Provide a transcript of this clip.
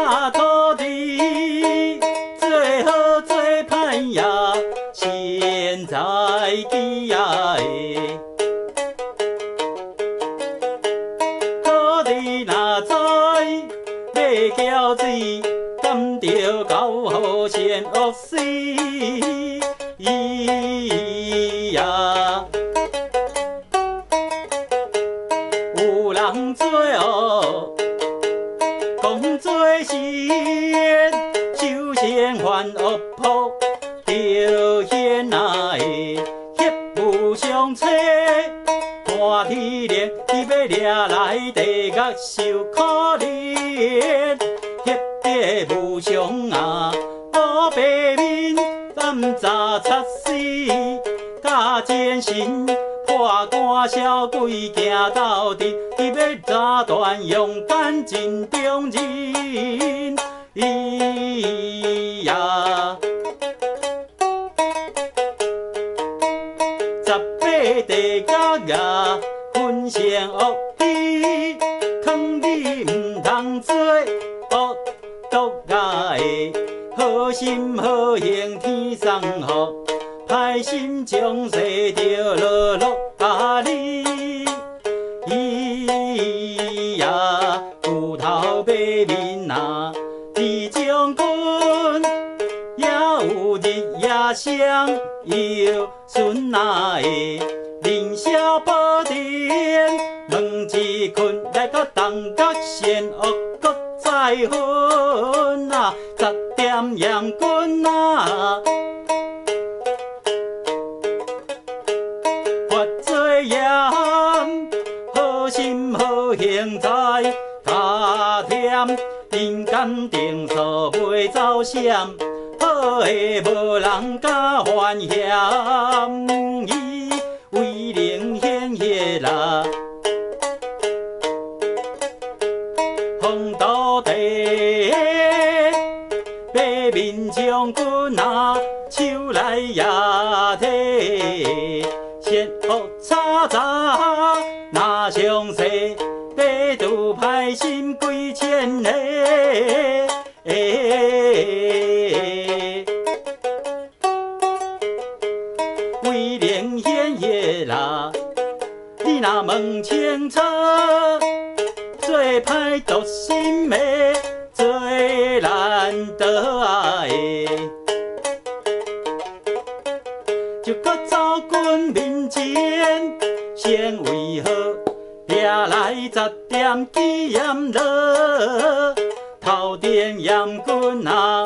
那土地做好做歹呀，现在记呀的。土地若在要搅水，甘着交互先恶死呀。有人做哦，讲做神，修仙还恶仆，着现那的血不相测。看天灵，伊要掠来地狱受可怜，迄个无常啊，我白面甘早惨死，甲奸臣破官小鬼行到底，伊要斩断勇敢真中人，呀。18地角啊，分成恶比，劝你唔通做恶毒啊的，好心好行天送福，歹心将世着落落啊你，呀，骨头白面啊，李将军。也有日夜相邀，孙啊的凌霄宝殿，问一困来到东角仙恶搁再分啊，10点阳君啊，发做严，好心好行在加添，人间定数袂走闪。好的无人敢犯嫌，伊威灵显现啦，风土地，白面将军啊，手来也提，先恶查查，若详细，白度歹心几千个。威灵显现啦，你若问清楚，做歹毒心的，做难得啊的，就搁走军面前，先为何掠来10点纪念乐？头殿严君啊！